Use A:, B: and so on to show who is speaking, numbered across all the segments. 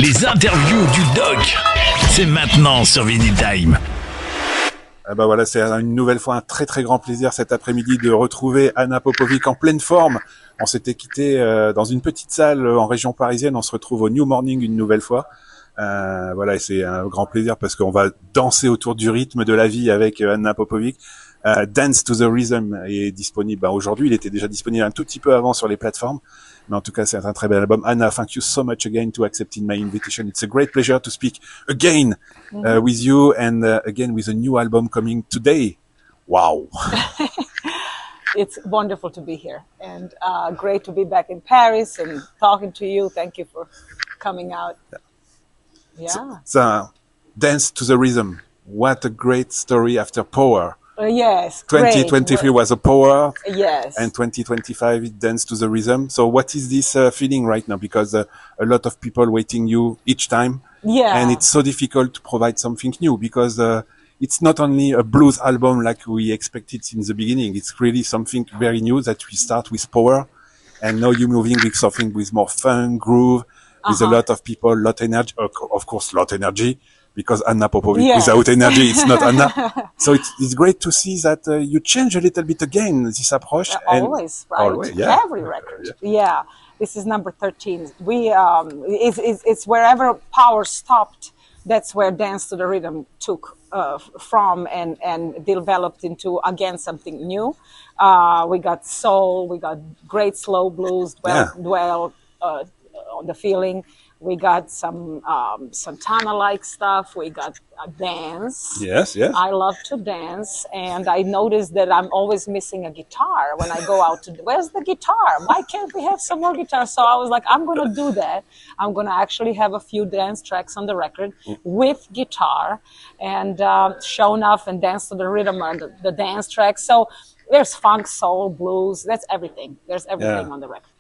A: Les interviews du doc, c'est maintenant sur Vinyl Time.
B: Ben voilà, c'est une nouvelle fois un très très grand plaisir cet après-midi de retrouver Anna Popovic en pleine forme. On s'était quitté dans une petite salle en région parisienne, on se retrouve au New Morning une nouvelle fois. Voilà, et c'est un grand plaisir parce qu'on va danser autour du rythme de la vie avec Anna Popovic. Dance to the Rhythm est disponible. Aujourd'hui, il était déjà disponible un tout petit peu avant sur les plateformes. Mais en tout cas, c'est un très bel album. Anna, thank you so much again to accepting my invitation. It's a great pleasure to speak again with you and again with a new album coming today. Wow.
C: It's wonderful to be here and great to be back in Paris and talking to you. Thank you for coming out. Yeah.
B: So, Dance to the Rhythm. What a great story after Power.
C: Yes.
B: 2023 was a Power.
C: Yes.
B: And 2025 it Dance to the Rhythm. So what is this feeling right now? Because a lot of people waiting you each time.
C: Yeah.
B: And it's so difficult to provide something new because it's not only a blues album like we expected in the beginning. It's really something very new that we start with Power. And now you're moving with something with more fun, groove, with a lot of people, lot energy, of course, lot energy. Because Anna Popovic, without energy, it's not Anna. So it's great to see that you change a little bit again this approach.
C: Always, right?
B: Always, yeah.
C: Every record. Yeah. This is number 13. We it's wherever Power stopped. That's where Dance to the Rhythm took from and developed into again something new. We got soul. We got great slow blues. Dwell on the feeling. We got some Santana-like stuff. We got a dance.
B: Yes, yes.
C: I love to dance, and I noticed that I'm always missing a guitar when I go out to. Where's the guitar? Why can't we have some more guitar? So I was like, I'm gonna do that. I'm gonna actually have a few dance tracks on the record with guitar, and show enough and dance to the rhythm on the dance tracks. So there's funk, soul, blues. That's everything. There's everything on the record.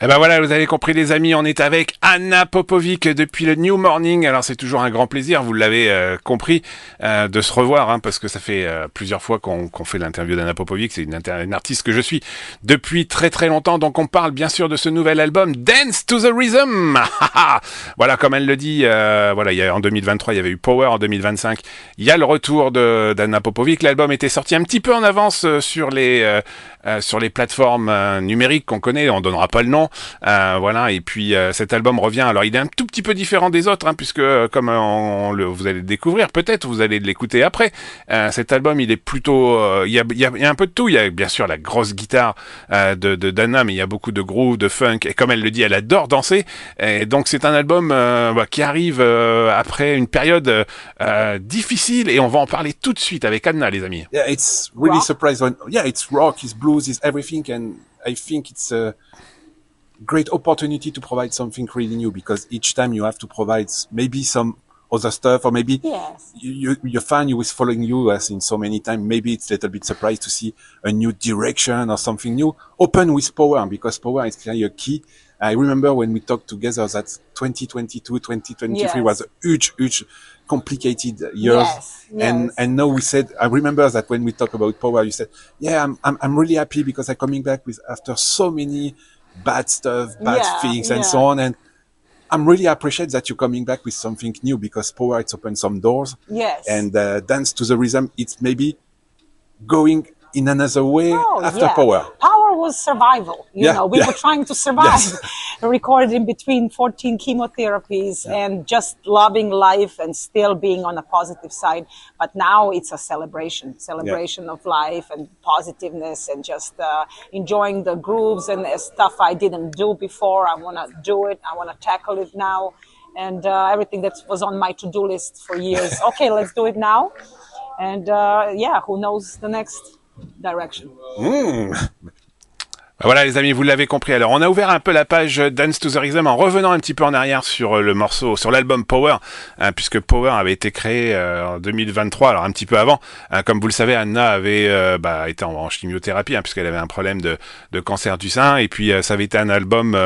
D: Eh ben voilà, vous avez compris les amis, on est avec Anna Popovic depuis le New Morning. Alors c'est toujours un grand plaisir, vous l'avez compris, de se revoir, parce que ça fait plusieurs fois qu'on fait l'interview d'Anna Popovic. C'est une artiste que je suis depuis très très longtemps. Donc on parle bien sûr de ce nouvel album Dance to the Rhythm. Voilà, comme elle le dit, voilà, en 2023 il y avait eu Power, en 2025 il y a le retour d'Anna Popovic. L'album était sorti un petit peu en avance sur les plateformes numériques qu'on connaît, on donnera pas le nom. Voilà, et puis cet album revient. Alors il est un tout petit peu différent des autres, puisque comme vous allez le découvrir, peut-être vous allez l'écouter après. Cet album, il est plutôt, il y a un peu de tout. Il y a bien sûr la grosse guitare de d'Anna, mais il y a beaucoup de groove, de funk, et comme elle le dit, elle adore danser. Et donc c'est un album qui arrive après une période difficile, et on va en parler tout de suite avec Anna, les amis.
B: Yeah, it's really surprising. Yeah, it's rock, it's blues, it's everything, and I think it's a great opportunity to provide something really new, because each time you have to provide maybe some other stuff, or maybe your fan who is following you as in so many times, maybe it's a little bit surprised to see a new direction or something new. Open with Power, because Power is clearly a key. I remember when we talked together that 2022, 2023 was a huge complicated years. And now we said, I remember that when we talk about Power, you said, yeah, I'm really happy because I'm coming back with after so many bad stuff, bad things and so on. And I'm really appreciate that you're coming back with something new, because Power, it's opened some doors.
C: Yes.
B: And Dance to the Rhythm, it's maybe going in another way after Power.
C: Power was survival. You know, we were trying to survive. Recorded in between 14 chemotherapies and just loving life and still being on a positive side. But now it's a celebration of life and positiveness, and just enjoying the grooves and stuff I didn't do before. I want to do it. I want to tackle it now. And everything that was on my to-do list for years. Okay, let's do it now. And who knows the next direction.
D: Voilà les amis, vous l'avez compris. Alors on a ouvert un peu la page Dance to the Rhythm en revenant un petit peu en arrière sur le morceau, sur l'album Power, puisque Power avait été créé en 2023, alors un petit peu avant. Comme vous le savez, Anna avait été en chimiothérapie, puisqu'elle avait un problème de cancer du sein, et puis ça avait été un album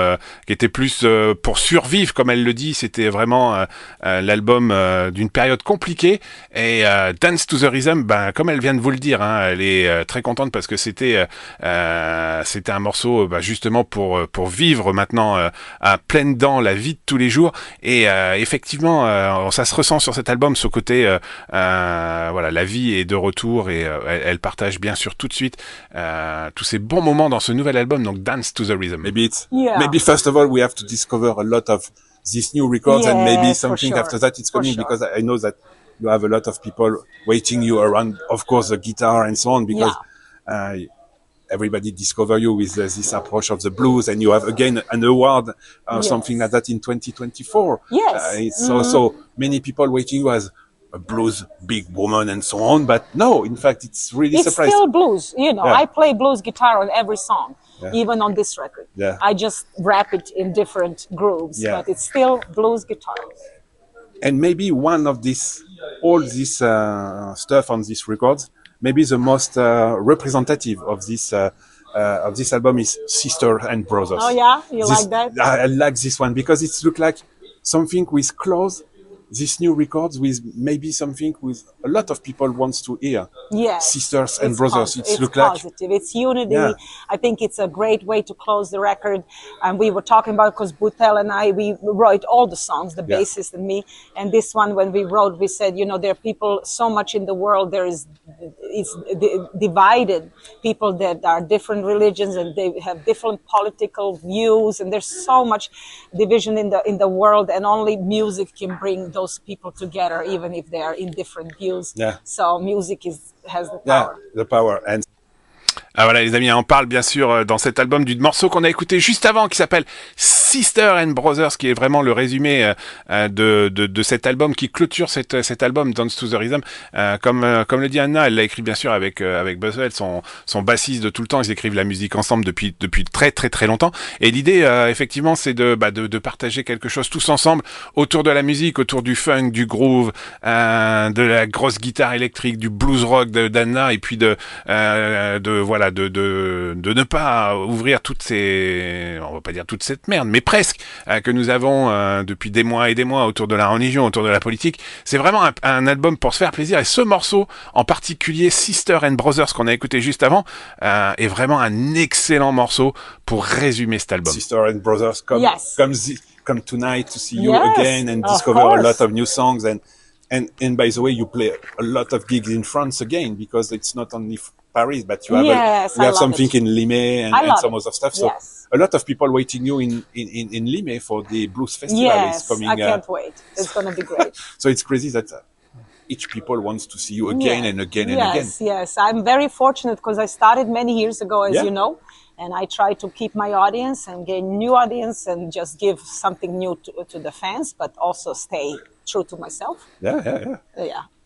D: qui était plus pour survivre, comme elle le dit. C'était vraiment l'album d'une période compliquée, et Dance to the Rhythm, comme elle vient de vous le dire, elle est très contente parce que c'était un morceau justement pour vivre maintenant à pleines dents la vie de tous les jours. Et effectivement, ça se ressent sur cet album, ce côté voilà, la vie est de retour et elle partage bien sûr tout de suite tous ces bons moments dans ce nouvel album, donc Dance to the Rhythm.
B: Maybe first of all we have to discover a lot of these new records, and maybe something after that it's coming, because I know that you have a lot of people waiting you around, of course, the guitar and so on, because everybody discover you with this approach of the blues, and you have again an award something like that in 2024. It's so many people waiting you as a blues big woman and so on, but no, in fact it's really surprising.
C: It's still blues, you know. I play blues guitar on every song, even on this record. I just wrap it in different grooves, but it's still blues guitar.
B: And maybe one of all this stuff on these records, maybe the most representative of this album is Sister and Brothers.
C: Oh yeah, you like that?
B: I like this one because it looks like something with clothes. This new records with maybe something with a lot of people wants to hear.
C: Yes.
B: Sisters and Brothers.
C: It's positive. It's unity. I think it's a great way to close the record. And we were talking about, because Boutel and I, we wrote all the songs, the bassist and me. And this one, when we wrote, we said, you know, there are people so much in the world. It's divided. People that are different religions and they have different political views. And there's so much division in the world, and only music can bring those people together, even if they are in different views. So music has the power.
B: The power. And
D: Ah voilà les amis, on parle bien sûr dans cet album du morceau qu'on a écouté juste avant qui s'appelle Sister and Brothers, qui est vraiment le résumé de cet album qui clôture cet album Dance to the Rhythm. Comme le dit Anna, elle l'a écrit bien sûr avec Buzzwell, son bassiste de tout le temps. Ils écrivent la musique ensemble depuis très très très longtemps. Et l'idée effectivement c'est de partager quelque chose tous ensemble autour de la musique, autour du funk, du groove, de la grosse guitare électrique, du blues rock d'Anna, et puis de ne pas ouvrir on va pas dire toute cette merde, mais presque, que nous avons depuis des mois et des mois autour de la religion, autour de la politique. C'est vraiment un album pour se faire plaisir, et ce morceau en particulier, Sister and Brothers, qu'on a écouté juste avant, est vraiment un excellent morceau pour résumer cet album.
B: Sister and Brothers, come tonight to see you again and discover a lot of new songs, and by the way, you play a lot of gigs in France again, because it's not only Paris, but you have something in Lime and some other stuff. So a lot of people waiting you in Lime for the blues festival.
C: Yes, coming, I can't wait. It's going to be great.
B: So it's crazy that each people wants to see you again and again and again.
C: Yes, I'm very fortunate because I started many years ago, as you know, and I try to keep my audience and gain new audience and just give something new to the fans, but also stay true to myself.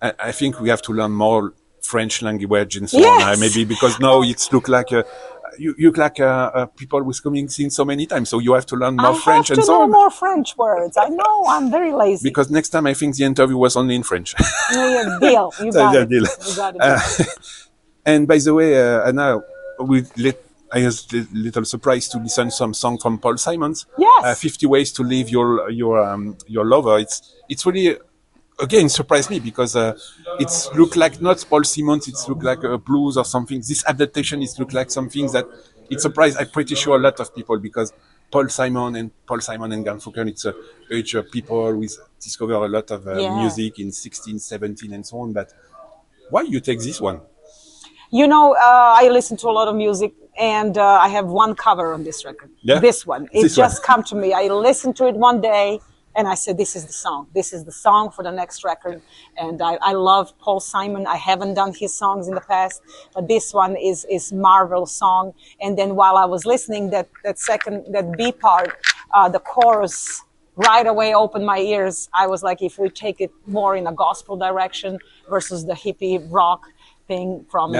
B: I think we have to learn more French language and so on, maybe, because now it's look like you look like people who's coming sing so many times, so you have to learn more French and so on.
C: I have to know more French words. I know, I'm very lazy.
B: Because next time I think the interview was only in French.
C: Deal. You got it. You got it.
B: And by the way, Anna, I was a little surprised to listen some song from Paul Simon's. 50 Ways to Leave Your Lover. It's really, again, surprised me, because it's look like not Paul Simon, it's look like a blues or something. This adaptation is look like something that it surprised, I'm pretty sure, a lot of people, because Paul Simon and Garfunkel, it's a age of people with discover a lot of music in 16, 17 and so on. But why you take this one?
C: You know, I listen to a lot of music, and I have one cover on this record. This one. It just come to me. I listened to it one day, and I said, this is the song. This is the song for the next record. And I love Paul Simon. I haven't done his songs in the past, but this one is marvelous song. And then while I was listening, that B part, the chorus, right away opened my ears. I was like, if we take it more in a gospel direction versus the hippie rock thing from,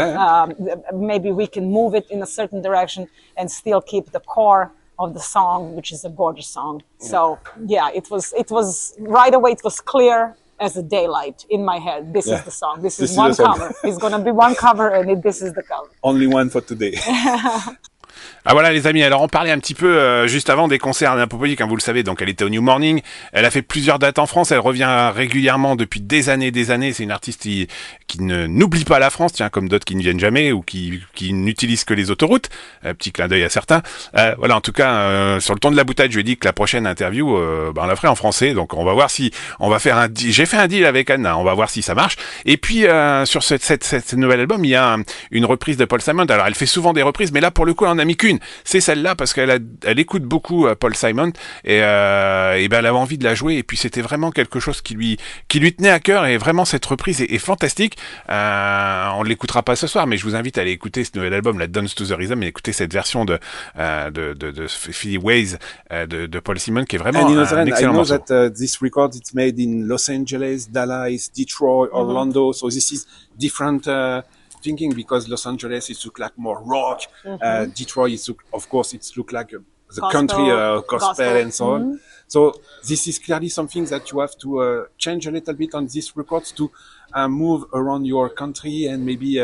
C: maybe we can move it in a certain direction and still keep the core of the song, which is a gorgeous song. So it was right away, it was clear as a daylight in my head. This is the song. This is one cover. It's going to be one cover, and this is the cover.
B: Only one for today.
D: Ah voilà les amis, alors on parlait un petit peu juste avant des concerts d'Anna Popovic, hein, vous le savez, donc elle était au New Morning, elle a fait plusieurs dates en France, elle revient régulièrement depuis des années, c'est une artiste qui ne n'oublie pas la France, tiens, comme d'autres qui ne viennent jamais ou qui n'utilisent que les autoroutes, petit clin d'œil à certains. Voilà, en tout cas, sur le ton de la boutade, je lui ai dit que la prochaine interview, on la ferait en français, donc on va voir si on va faire j'ai fait un deal avec Anna, on va voir si ça marche. Et puis sur cette nouvel album, il y a une reprise de Paul Simon. Alors elle fait souvent des reprises, mais là pour le coup elle en a mis qu'une. C'est celle-là parce elle écoute beaucoup Paul Simon et ben elle avait envie de la jouer. Et puis c'était vraiment quelque chose qui lui tenait à cœur et vraiment cette reprise est fantastique. On ne l'écoutera pas ce soir, mais je vous invite à aller écouter ce nouvel album, la Dance to the Rhythm, et écouter cette version de Philly Ways de Paul Simon qui est vraiment un excellent morceau.
B: I know that this record it's made in Los Angeles, Dallas, Detroit, Orlando. So this is different thinking because Los Angeles it look like more rock. Detroit it of course it look like the
C: Gospel,
B: country gospel and so on. So this is clearly something that you have to change a little bit on these records to move around your country and maybe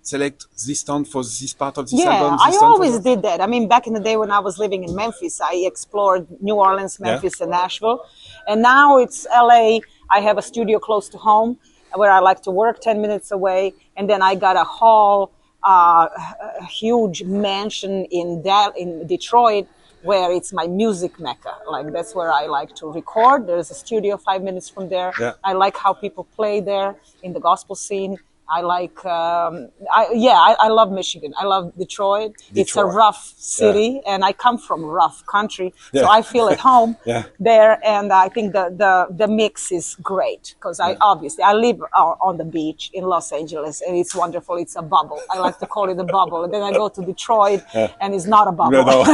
B: select this tone for this part of this album.
C: I always did that. I mean, back in the day when I was living in Memphis, I explored New Orleans, Memphis, and Nashville. And now it's LA. I have a studio close to home where I like to work 10 minutes away. And then I got a hall, a huge mansion in Detroit where it's my music mecca. Like that's where I like to record. There's a studio 5 minutes from there. Yeah. I like how people play there in the gospel scene. I like, I love Michigan. I love Detroit. It's a rough city, and I come from rough country, so I feel at home there. And I think the mix is great because I live on the beach in Los Angeles, and it's wonderful. It's a bubble. I like to call it a bubble. And then I go to Detroit, and it's not a bubble.
B: No.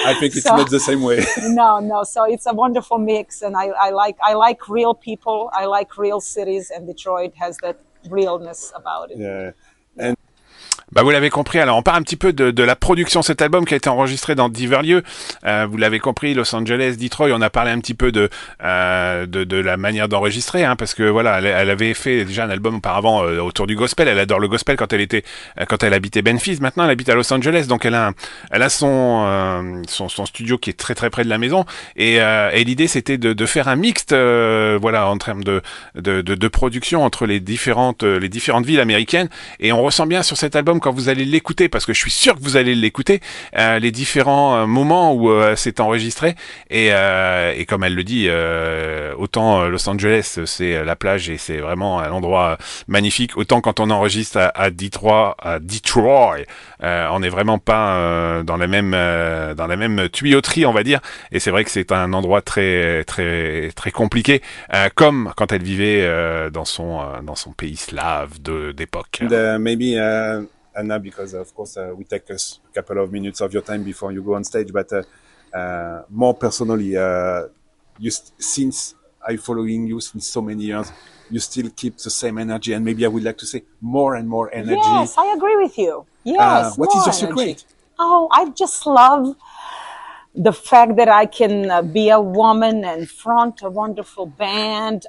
B: I think it's not the same way.
C: No. So it's a wonderful mix, and I like real people. I like real cities, and Detroit has that realness about it.
B: Yeah. And
D: Bah vous l'avez compris, alors on parle un petit peu de la production de cet album qui a été enregistré dans divers lieux. Vous l'avez compris, Los Angeles, Detroit, on a parlé un petit peu de la manière d'enregistrer, hein, parce que voilà, elle avait fait déjà un album auparavant autour du gospel. Elle adore le gospel quand elle habitait Memphis. Maintenant, elle habite à Los Angeles, donc elle a son studio qui est très très près de la maison. Et l'idée c'était de faire un mixte, voilà, en termes de production entre les différentes villes américaines. Et on ressent bien sur cet album quand vous allez l'écouter, parce que je suis sûr que vous allez l'écouter, les différents moments où c'est enregistré et comme elle le dit, autant Los Angeles c'est la plage et c'est vraiment un endroit magnifique, autant quand on enregistre à Detroit, on n'est vraiment pas dans la même tuyauterie, on va dire, et c'est vrai que c'est un endroit très très très compliqué, comme quand elle vivait dans son pays slave d'époque.
B: Maybe Anna, because of course we take a couple of minutes of your time before you go on stage, but more personally, since I'm following you since so many years, you still keep the same energy, and maybe I would like to say more and more energy.
C: Yes, I agree with you. Yes.
B: What is your secret?
C: Oh, I just love the fact that I can be a woman and front a wonderful band,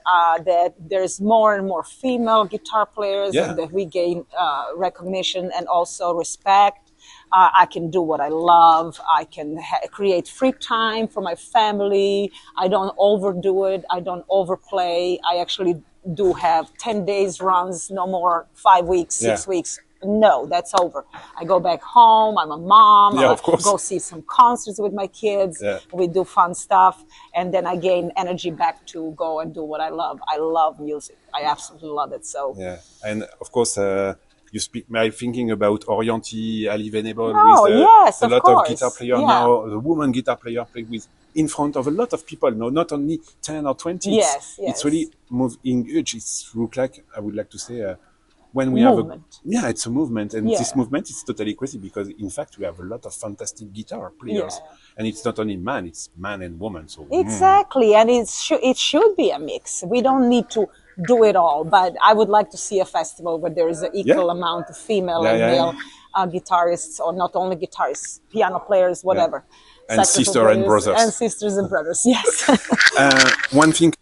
C: that there's more and more female guitar players, and that we gain recognition and also respect. I can do what I love. I can create free time for my family. I don't overdo it. I don't overplay. I actually do have 10 days runs, no more 5 weeks, 6 weeks. No, that's over. I go back home. I'm a mom.
B: Yeah, of course.
C: Go see some concerts with my kids. Yeah. We do fun stuff. And then I gain energy back to go and do what I love. I love music. I absolutely love it. So
B: yeah. And of course, you speak, I'm thinking about Orienti, Ali Venable,
C: with
B: a lot of guitar players now. The woman guitar player play with in front of a lot of people. No, not only 10 or 20.
C: Yes.
B: It's really moving huge. It's look like, I would like to say, when we
C: movement.
B: It's a movement, and this movement is totally crazy because in fact we have a lot of fantastic guitar players, and it's not only man, it's man and woman. So
C: exactly, and it should be a mix. We don't need to do it all, but I would like to see a festival where there is an equal amount of female and male guitarists, or not only guitarists, piano players, whatever.
B: And sisters and brothers.
C: And sisters and brothers, yes.
B: One thing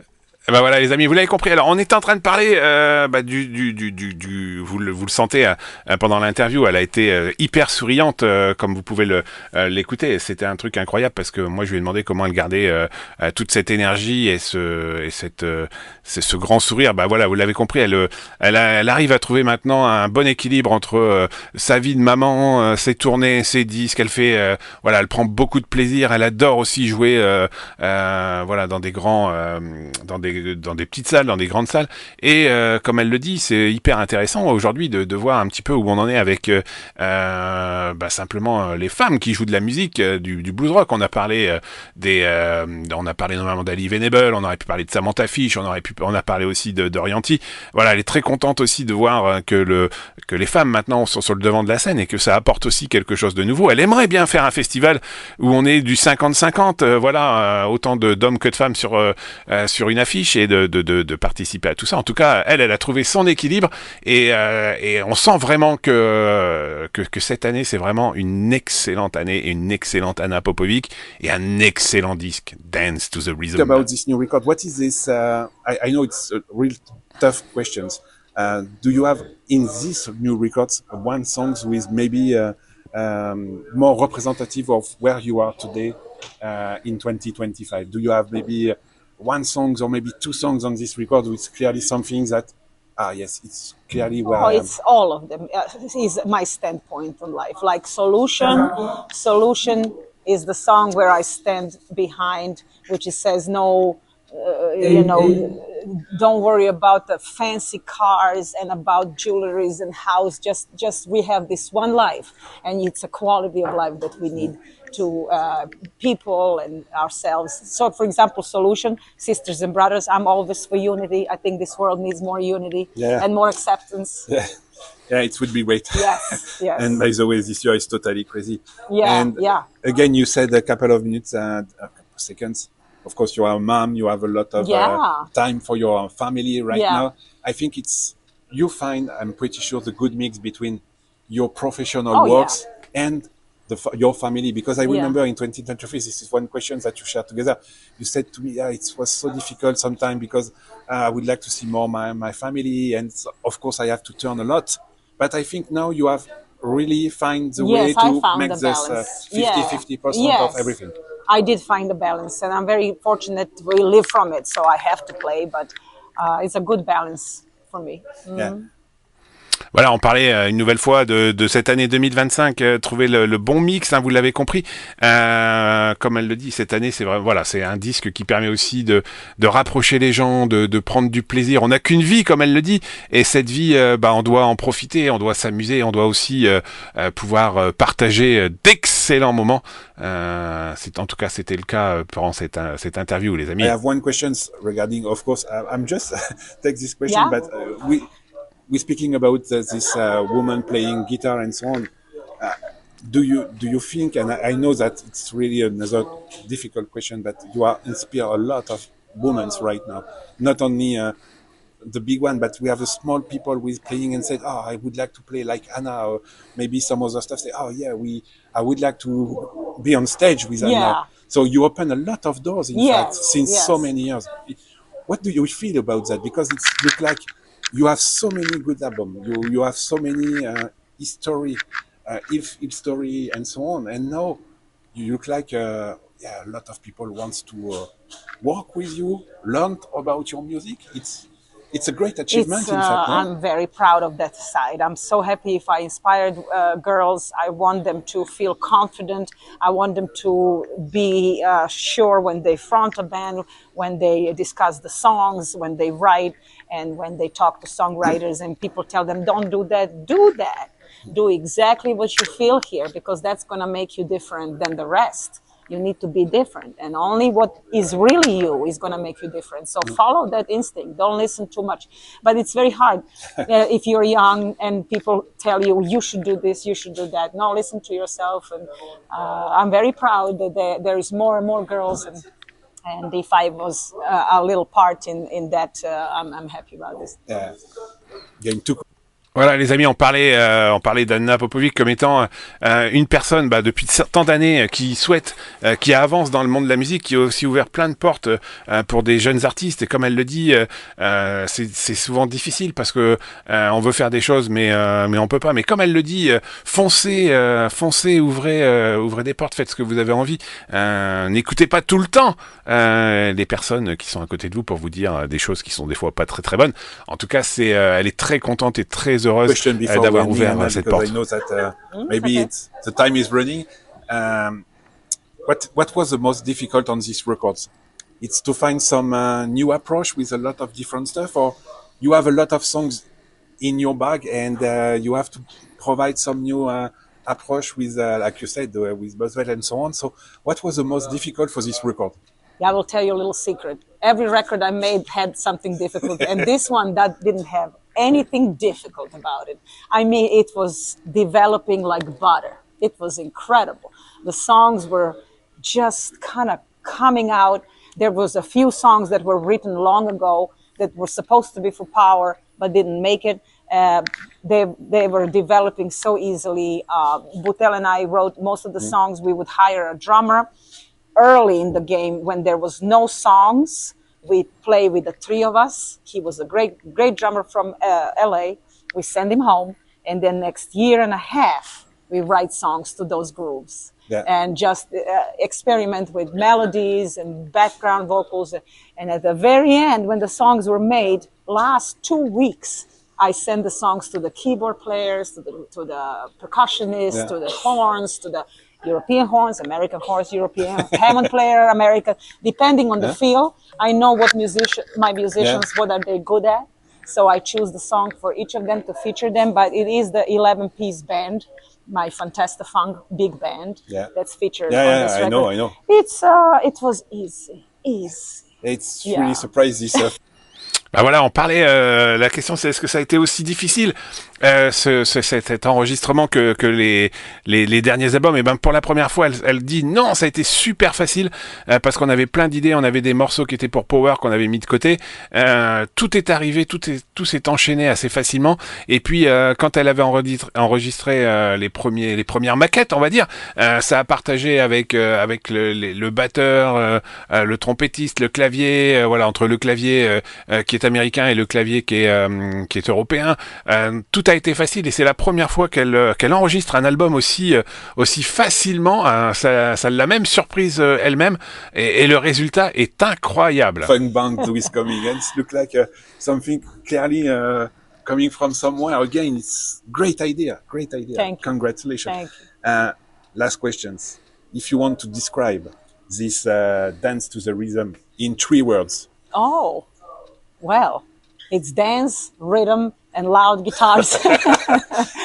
D: Ben voilà les amis, vous l'avez compris. Alors on était en train de parler vous le sentez pendant l'interview, elle a été hyper souriante comme vous pouvez l'écouter. C'était un truc incroyable parce que moi je lui ai demandé comment elle gardait toute cette énergie et ce grand sourire. Bah voilà, vous l'avez compris, elle arrive à trouver maintenant un bon équilibre entre sa vie de maman, ses tournées, ses disques. Elle fait voilà, elle prend beaucoup de plaisir. Elle adore aussi jouer voilà dans des grands dans des petites salles, dans des grandes salles, et comme elle le dit, c'est hyper intéressant aujourd'hui de voir un petit peu où on en est avec simplement les femmes qui jouent de la musique, du blues rock. On a parlé on a parlé normalement d'Ali Venable, on aurait pu parler de Samantha Fish, on a parlé aussi d'Orianti. Voilà, elle est très contente aussi de voir que les femmes maintenant sont sur le devant de la scène et que ça apporte aussi quelque chose de nouveau. Elle aimerait bien faire un festival où on est du 50-50, voilà, autant d'hommes que de femmes sur une affiche, et de participer à tout ça. En tout cas, elle a trouvé son équilibre, et on sent vraiment que cette année, c'est vraiment une excellente année, et une excellente Anna Popovic, et un excellent disque, Dance to the Rhythm.
B: About this new record, what is this? I know it's real tough questions. Do you have in this new records one song with maybe more representative of where you are today in 2025? Do you have maybe one song or maybe two songs on this record with clearly something that, yes, it's clearly where I am?
C: It's all of them. Is my standpoint on life. Like Solution is the song where I stand behind, which it says no, don't worry about the fancy cars and about jewelries and house. Just we have this one life, and it's a quality of life that we need to people and ourselves. So, for example, Solution, sisters and brothers. I'm always for unity. I think this world needs more unity and more acceptance.
B: Yeah, it would be great.
C: Yes, yes.
B: And by the way, this year is totally crazy.
C: Yeah,
B: and again, you said a couple of minutes, a couple of seconds. Of course, you are a mom. You have a lot of time for your family right now. I think you find, I'm pretty sure, the good mix between your professional works and your family. Because I remember in 2023, this is one question that you shared together. You said to me, it was so difficult sometimes because I would like to see more my family. And so, of course, I have to turn a lot. But I think now you have really find the way to make this 50-50% of everything.
C: I did find a balance, and I'm very fortunate we live from it, so I have to play, but it's a good balance for me.
B: Yeah.
D: Voilà, on parlait une nouvelle fois de cette année 2025, trouver le bon mix, hein, vous l'avez compris. Comme elle le dit, cette année, c'est vraiment, voilà, c'est un disque qui permet aussi de rapprocher les gens, de prendre du plaisir. On n'a qu'une vie, comme elle le dit, et cette vie, on doit en profiter, on doit s'amuser, on doit aussi pouvoir partager d'excellents moments. En tout cas, c'était le cas pendant cette interview, les amis.
B: I have one question regarding, of course, I'm just take this question, but we're speaking about this woman playing guitar and so on. Do you think, and I know that it's really another difficult question, but you are inspire a lot of women right now, not only the big one, but we have the small people with playing and said, I would like to play like Anna, or maybe some other stuff. Say, I would like to be on stage with Anna. So you open a lot of doors, in fact, since so many years. What do you feel about that? Because it looks like you have so many good albums. You have so many history and so on. And now you look like a lot of people wants to work with you, learn about your music. It's a great achievement, in fact. No?
C: I'm very proud of that side. I'm so happy if I inspired girls. I want them to feel confident. I want them to be sure when they front a band, when they discuss the songs, when they write, and when they talk to songwriters and people tell them, don't do that, do that. Do exactly what you feel here, because that's going to make you different than the rest. You need to be different, and only what is really you is going to make you different. So follow that instinct. Don't listen too much. But it's very hard if you're young and people tell you, you should do this, you should do that. No, listen to yourself. And I'm very proud that there is more and more girls. And if I was a little part in that, I'm happy about this.
B: Getting too.
D: Voilà, les amis, on parlait d'Anna Popovic comme étant une personne depuis tant d'années qui souhaite, qui avance dans le monde de la musique, qui a aussi ouvert plein de portes pour des jeunes artistes. Et comme elle le dit, c'est souvent difficile parce que on veut faire des choses, mais on peut pas. Mais comme elle le dit, foncez, ouvrez des portes, faites ce que vous avez envie. N'écoutez pas tout le temps les personnes qui sont à côté de vous pour vous dire des choses qui sont des fois pas très très bonnes. En tout cas, elle est très contente et très heureuse d'avoir ouvert cette porte.
B: I know that maybe the time is running. What was the most difficult on these records? It's to find some new approach with a lot of different stuff, or you have a lot of songs in your bag and you have to provide some new approach with, like you said, with Boswell and so on. So what was the most difficult for this record?
C: Yeah, I will tell you a little secret. Every record I made had something difficult, and this one that didn't have anything difficult about it. I mean, it was developing like butter. It was incredible. The songs were just kind of coming out. There was a few songs that were written long ago that were supposed to be for Power, but didn't make it. They were developing so easily. Butel and I wrote most of the songs. We would hire a drummer. Early in the game, when there was no songs, we play with the three of us. He was a great drummer from LA. We send him home, and then next year and a half, we write songs to those grooves and just experiment with melodies and background vocals. And at the very end, when the songs were made, last 2 weeks, I send the songs to the keyboard players, to the percussionists, to the horns, to the European horns, American horns, European Hammond player, American, depending on the feel. I know what my musicians, what are they good at. So I choose the song for each of them to feature them, but it is the 11-piece band, my Fantastafunk big band that's featured on this record.
B: I know.
C: It was easy.
B: It's really surprising this.
D: Voilà, on parlait. La question, c'est est-ce que ça a été aussi difficile cet enregistrement que les derniers albums? Et pour la première fois, elle dit non, ça a été super facile parce qu'on avait plein d'idées, on avait des morceaux qui étaient pour Power qu'on avait mis de côté. Tout est arrivé, tout s'est enchaîné assez facilement. Et puis quand elle avait enregistré les premières maquettes, on va dire, ça a partagé avec le batteur, le trompettiste, le clavier, voilà, entre le clavier qui est américain et le clavier qui est européen. Tout a été facile et c'est la première fois qu'elle enregistre un album aussi facilement. Ça l'a même surprise elle-même et le résultat est incroyable.
B: Funk band with coming and it look like something clearly coming from somewhere. Again, it's great idea.
C: Thank you.
B: Congratulations.
C: Thank you.
B: Last questions. If you want to describe this dance to the rhythm in 3 words.
C: Oh, well, it's dance, rhythm, and loud guitars.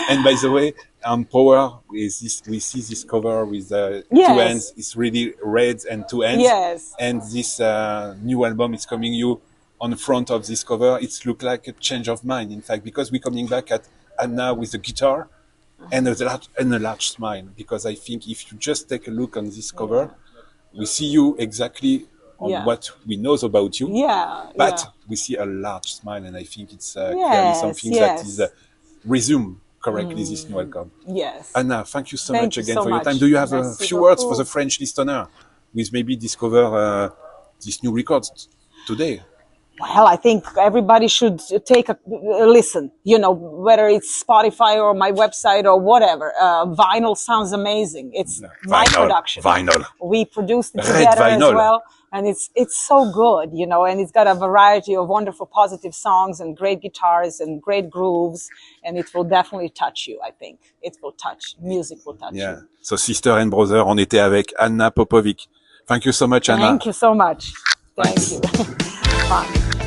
B: And by the way, on Power, we see this cover with 2 hands. It's really red and 2 hands.
C: Yes.
B: And this new album is coming you on the front of this cover. It looks like a change of mind, in fact, because we're coming back at Anna with a guitar and a large smile. Because I think if you just take a look on this cover, we see you exactly on what we know about you. But we see a large smile, and I think it's clearly something that is resume correctly this new album.
C: Yes.
B: Anna, thank you so much again for your time. Do you have a few words for the French listener with maybe discover this new records today?
C: Well, I think everybody should take a listen, whether it's Spotify or my website or whatever. Vinyl sounds amazing. It's my production.
B: Vinyl.
C: We produced it together as well. And it's so good, and it's got a variety of wonderful, positive songs and great guitars and great grooves. And it will definitely touch you, I think. It will touch. Music will touch you.
B: So, sister and brother, on était avec Anna Popovic. Thank you so much, Anna.
C: Thank you so much. Thank you. Fun.